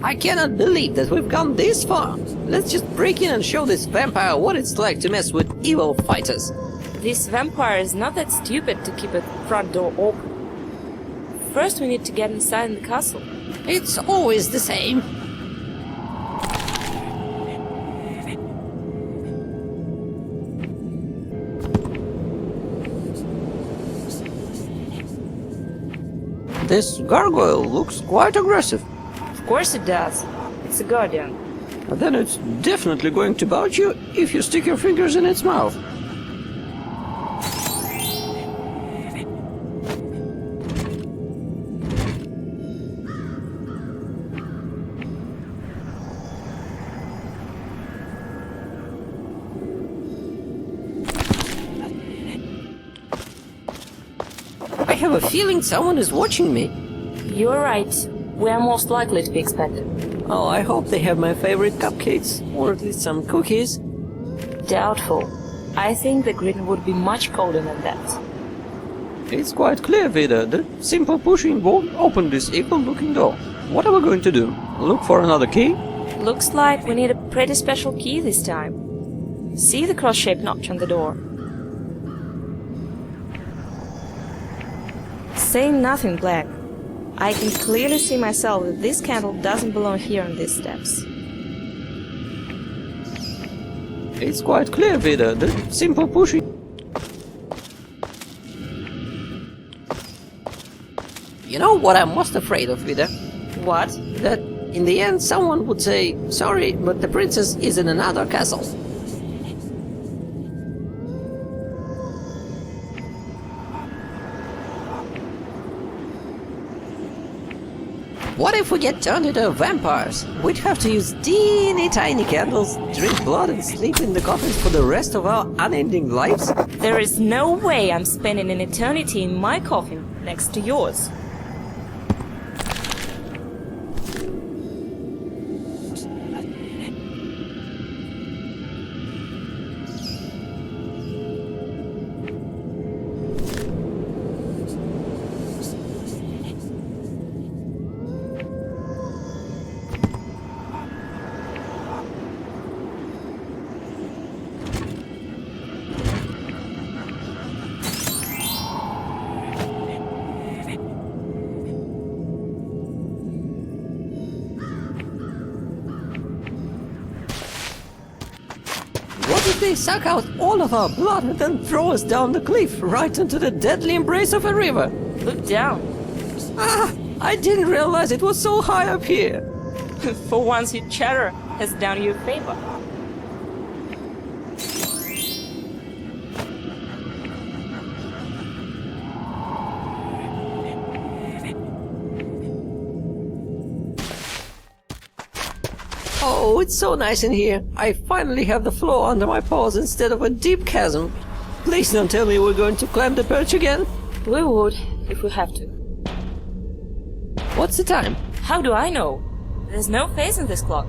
I cannot believe that we've gone this far. Let's just break in and show this vampire what it's like to mess with evil fighters. This vampire is not that stupid to keep a front door open. First we need to get inside the castle. It's always the same. This gargoyle looks quite aggressive. Of course it does. It's a guardian. Then it's definitely going to bite you if you stick your fingers in its mouth. I have a feeling someone is watching me. You're right. We are most likely to be expected. Oh, I hope they have my favorite cupcakes, or at least some cookies. Doubtful. I think the grin would be much colder than that. It's quite clear, Vida, that simple pushing won't open this evil-looking door. What are we going to do? Look for another key? Looks like we need a pretty special key this time. See the cross-shaped notch on the door? Say nothing, Black. I can clearly see myself that this candle doesn't belong here on these steps. It's quite clear, Vida, that simple pushing... You know what I'm most afraid of, Vida? What? That in the end someone would say, sorry, but the princess is in another castle. What if we get turned into vampires? We'd have to use teeny tiny candles, drink blood and sleep in the coffins for the rest of our unending lives? There is no way I'm spending an eternity in my coffin next to yours. What if they suck out all of our blood and then throw us down the cliff, right into the deadly embrace of a river? Look down. Ah! I didn't realize it was so high up here. For once your chatter has done you a favor. Oh, it's so nice in here. I finally have the floor under my paws instead of a deep chasm. Please don't tell me we're going to climb the perch again. We would, if we have to. What's the time? How do I know? There's no face in this clock.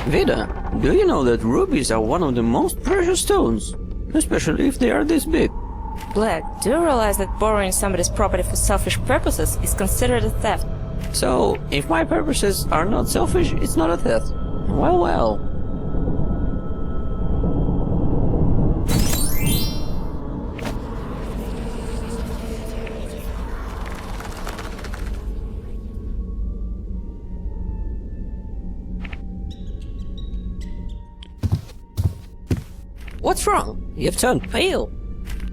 Vida, do you know that rubies are one of the most precious stones? Especially if they are this big. Black, do you realize that borrowing somebody's property for selfish purposes is considered a theft? So, if my purposes are not selfish, it's not a theft. Well, well. What's wrong? You've turned pale.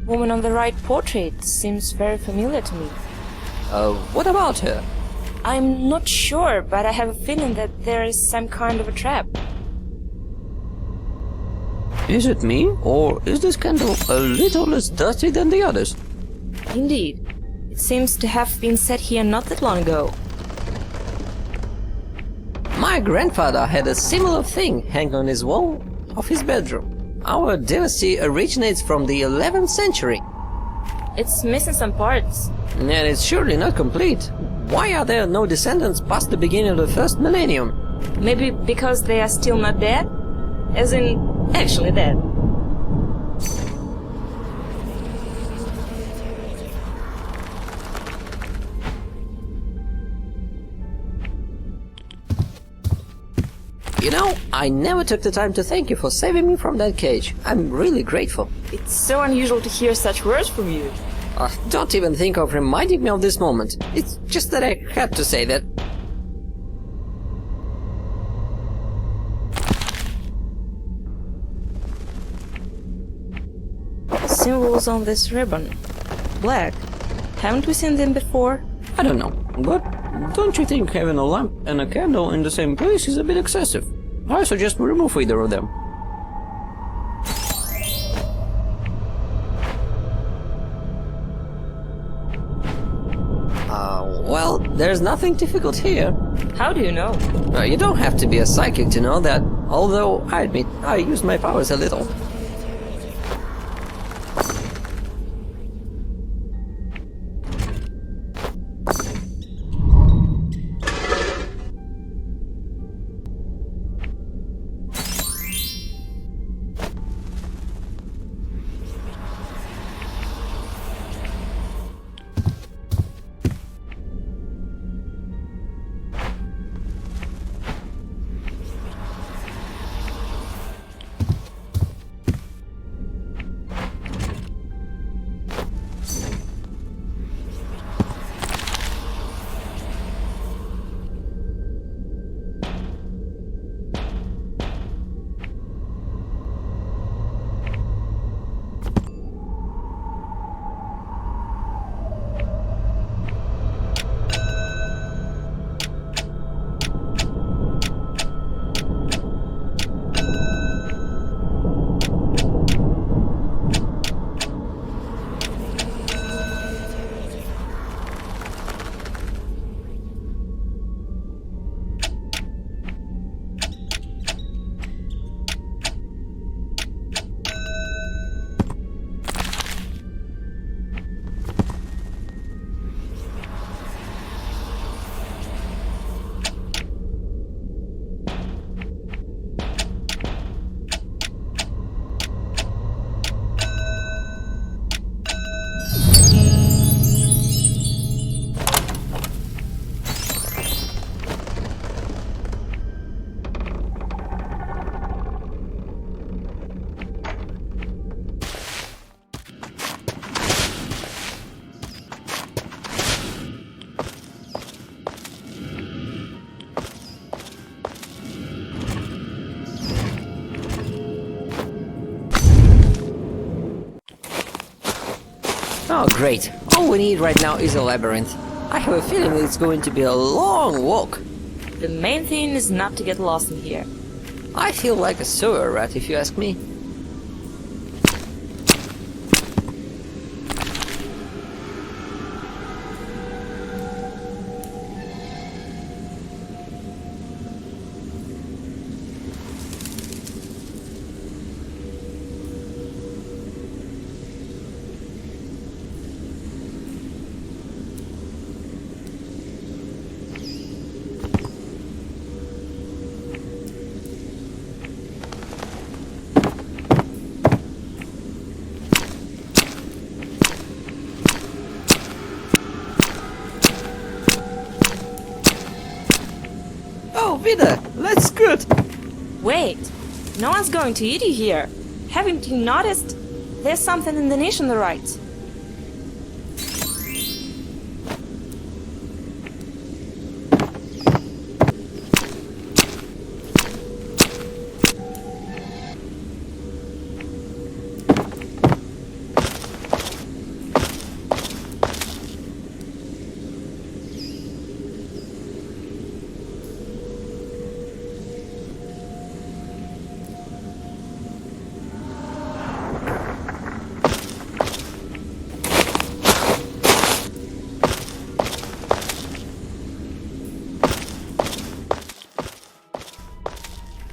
Woman on the right portrait seems very familiar to me. What about her? I'm not sure, but I have a feeling that there is some kind of a trap. Is it me, or is this candle a little less dusty than the others? Indeed. It seems to have been set here not that long ago. My grandfather had a similar thing hanging on his wall of his bedroom. Our dynasty originates from the 11th century. It's missing some parts. And it's surely not complete. Why are there no descendants past the beginning of the first millennium? Maybe because they are still not dead? As in, actually dead. You know, I never took the time to thank you for saving me from that cage. I'm really grateful. It's so unusual to hear such words from you. Don't even think of reminding me of this moment. It's just that I had to say that. Symbols on this ribbon. Black. Haven't we seen them before? I don't know, but don't you think having a lamp and a candle in the same place is a bit excessive? I suggest we remove either of them. Well, there's nothing difficult here. How do you know? You don't have to be a psychic to know that, although I admit I used my powers a little. Oh, great. All we need right now is a labyrinth. I have a feeling it's going to be a long walk. The main thing is not to get lost in here. I feel like a sewer rat, if you ask me. Oh, Vida, that's good! Wait! No one's going to eat you here! Haven't you noticed? There's something in the niche on the right.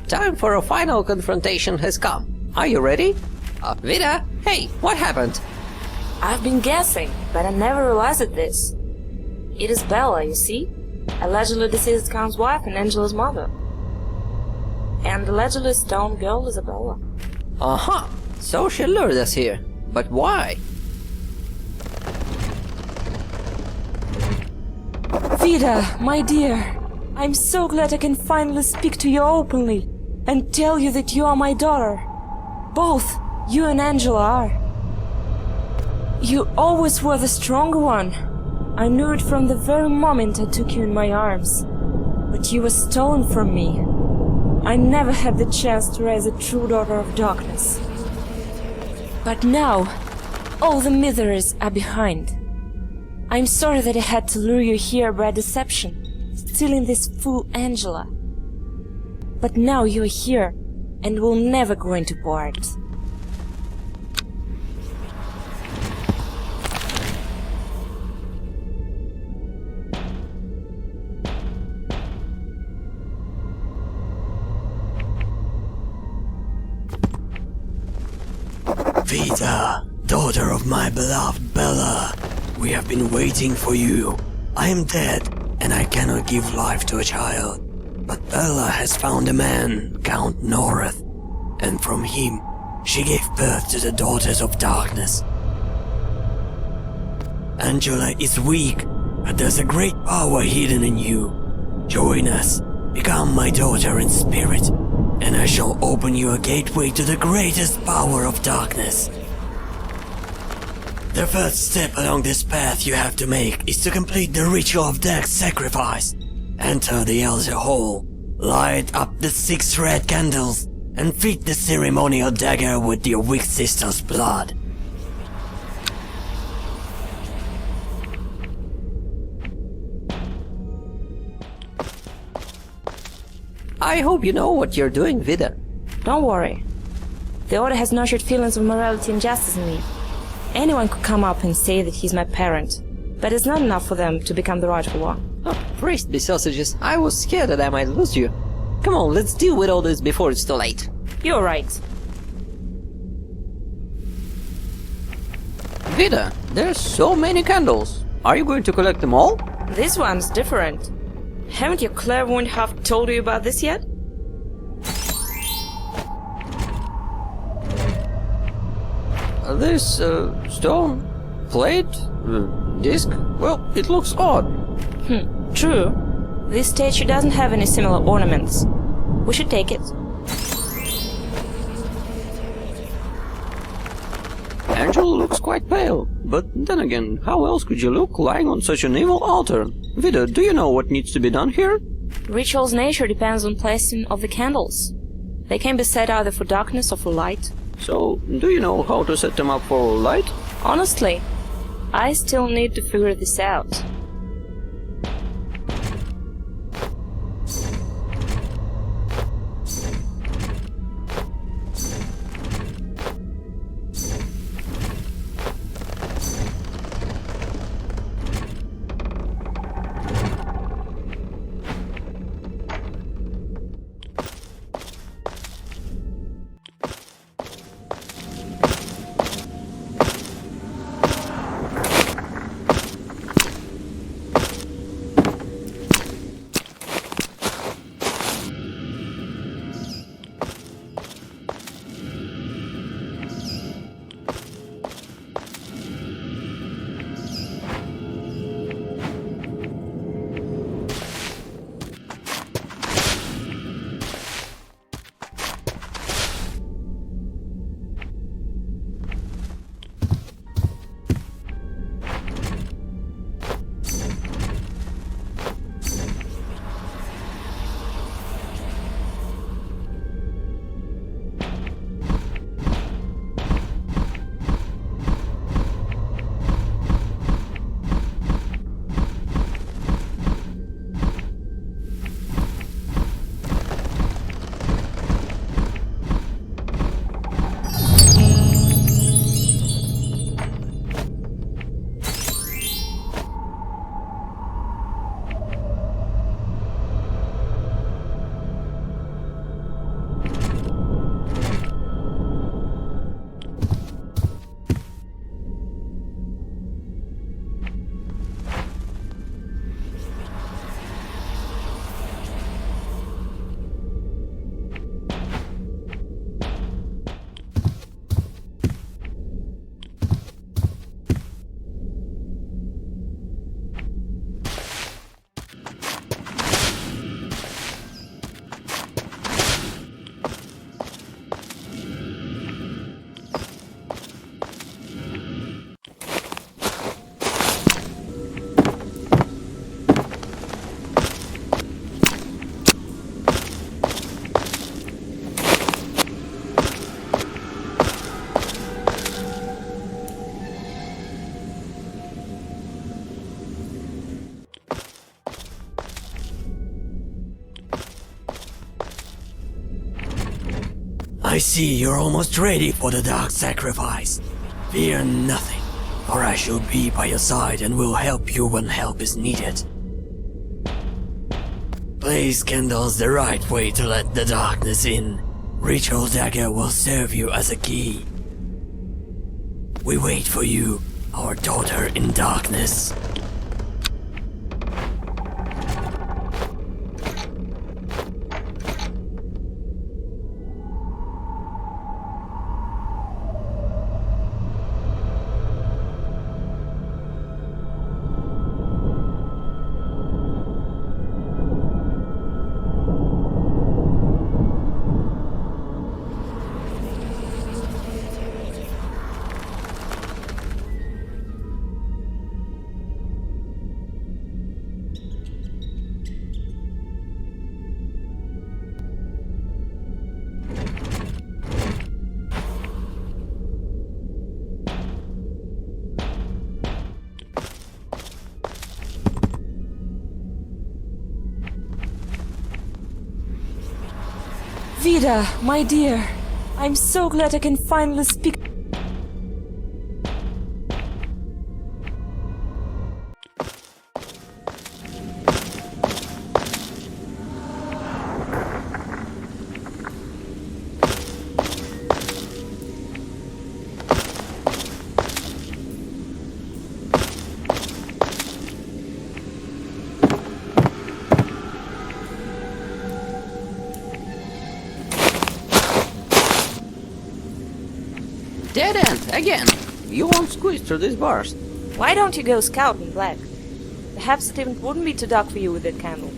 Time for a final confrontation has come. Are you ready? Vida, hey, what happened? I've been guessing, but I never realized this. It is Bella, you see? Allegedly deceased Count's wife and Angela's mother. and the legendary stone girl Isabella. Aha! So she lured us here. But why? Vida, my dear, I'm so glad I can finally speak to you openly and tell you that you are my daughter. Both you and Angela are. You always were the stronger one. I knew it from the very moment I took you in my arms. But you were stolen from me. I never had the chance to raise a true daughter of darkness. But now, all the miseries are behind. I'm sorry that I had to lure you here by deception, stealing this fool Angela. But now you're here, and we're never going to part. Vida, daughter of my beloved Bella, we have been waiting for you. I am dead, and I cannot give life to a child. But Bella has found a man, Count Noreth, and from him she gave birth to the daughters of darkness. Angela is weak, but there's a great power hidden in you. Join us, become my daughter in spirit, and I shall open you a gateway to the greatest power of darkness. The first step along this path you have to make is to complete the ritual of death sacrifice. Enter the Elder Hall, light up the 6 red candles, and feed the ceremonial dagger with your weak sister's blood. I hope you know what you're doing, Vida. Don't worry. The Order has nurtured feelings of morality and justice in me. Anyone could come up and say that he's my parent, but it's not enough for them to become the rightful one. Oh, praised be sausages. I was scared that I might lose you. Come on, let's deal with all this before it's too late. You're right. Vida, there's so many candles. Are you going to collect them all? This one's different. Haven't your clairvoyant half told you about this yet? This, stone, plate, disc, well, it looks odd. True. This statue doesn't have any similar ornaments. We should take it. Angela looks quite pale, but then again, how else could you look lying on such an evil altar? Vida, do you know what needs to be done here? Ritual's nature depends on placing of the candles. They can be set either for darkness or for light. So, do you know how to set them up for light? Honestly, I still need to figure this out. I see you're almost ready for the dark sacrifice. Fear nothing, for I shall be by your side and will help you when help is needed. Blaze candles the right way to let the darkness in. Ritual dagger will serve you as a key. We wait for you, our daughter in darkness. Vida, my dear, I'm so glad I can finally speak. Dead end, again! You won't squeeze through these bars. Why don't you go scouting, Black? Perhaps it even wouldn't be too dark for you with that candle.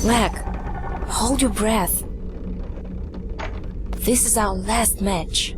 Black, hold your breath. This is our last match.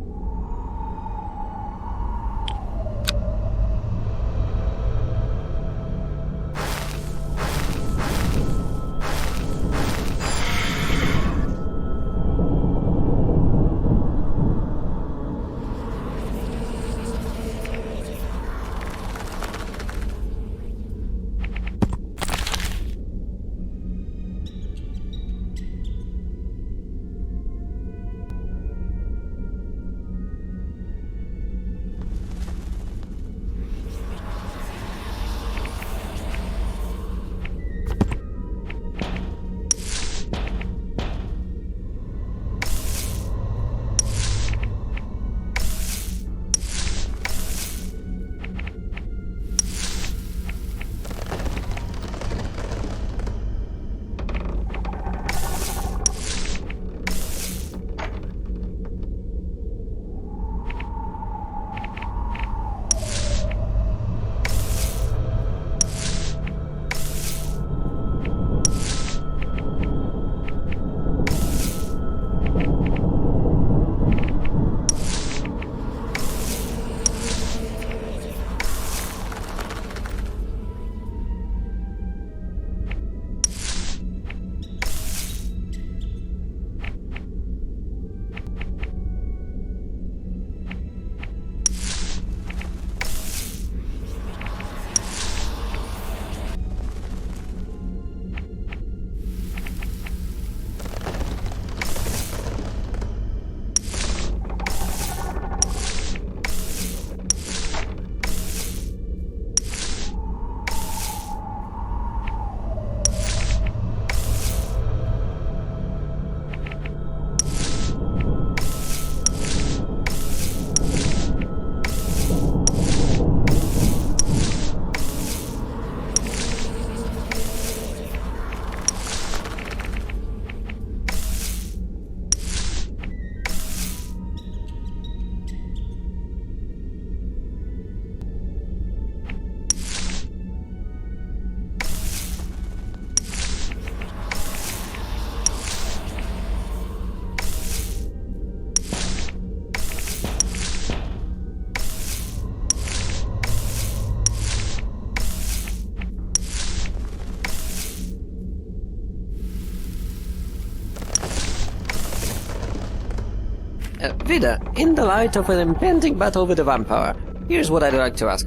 Vida, in the light of an impending battle with the vampire, here's what I'd like to ask.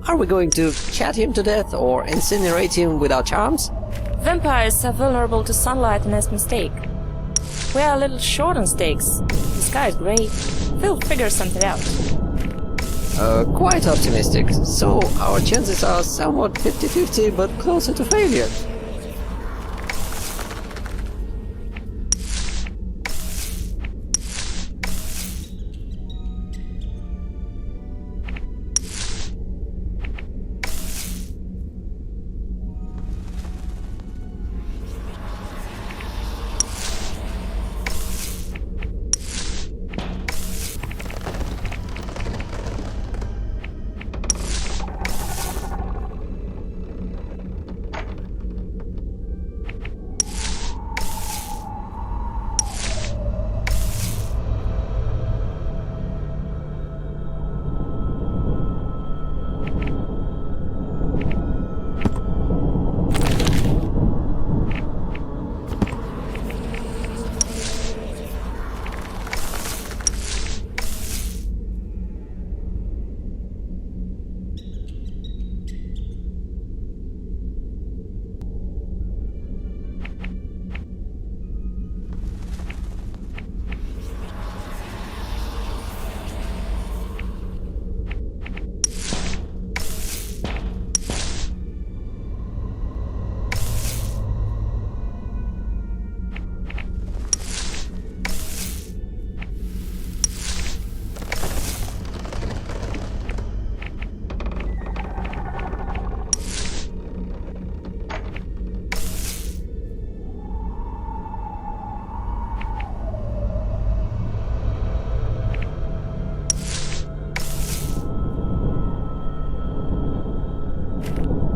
Are we going to chat him to death or incinerate him with our charms? Vampires are vulnerable to sunlight and as mistake. We are a little short on stakes. The sky is grey. We'll figure something out. Quite optimistic, so our chances are somewhat 50-50, but closer to failure.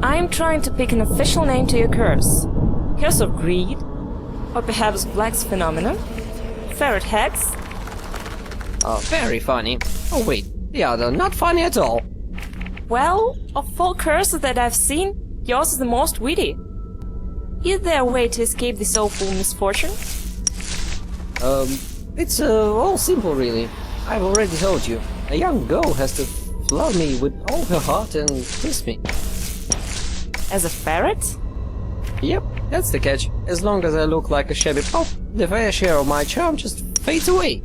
I'm trying to pick an official name to your curse. Curse of Greed? Or perhaps Black's Phenomenon? Ferret Hex? Oh, very funny. Oh wait, the other, not funny at all. Well, of all curses that I've seen, yours is the most witty. Is there a way to escape this awful misfortune? It's all simple really. I've already told you. A young girl has to love me with all her heart and kiss me. As a ferret? Yep, that's the catch. As long as I look like a shabby pop, the fair share of my charm just fades away.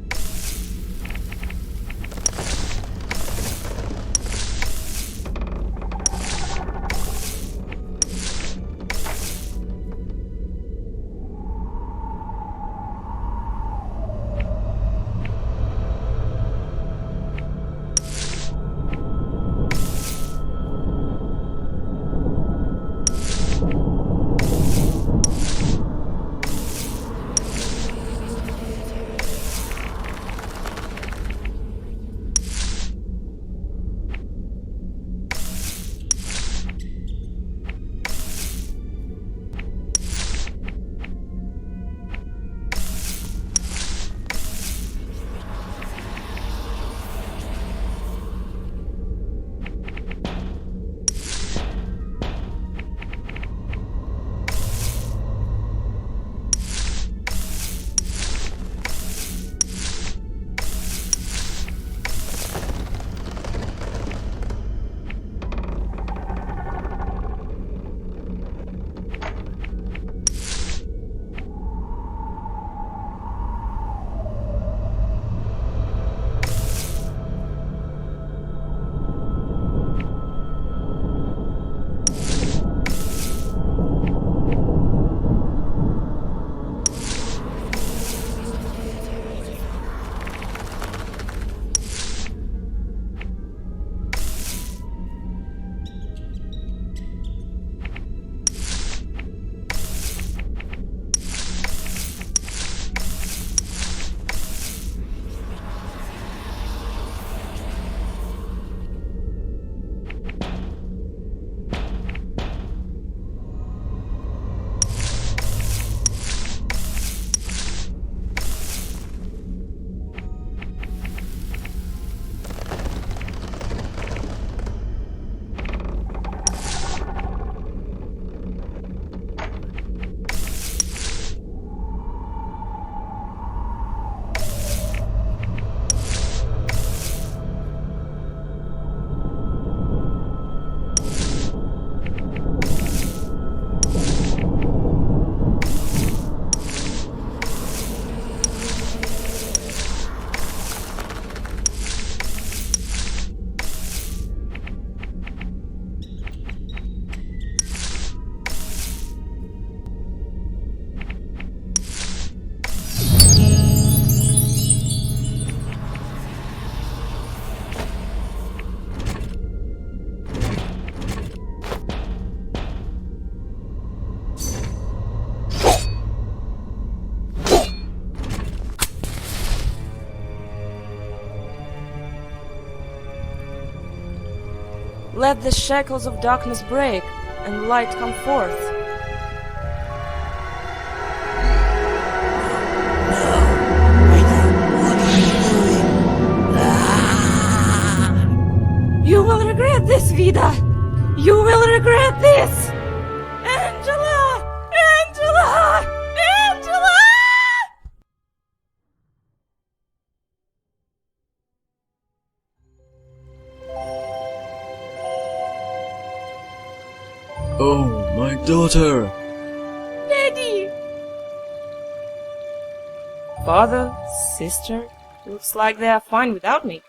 Let the shackles of darkness break, and light come forth. You will regret this, Vida! You will regret this! Angela! Angela! Angela! Oh, my daughter! Daddy! Father, sister, looks like they are fine without me.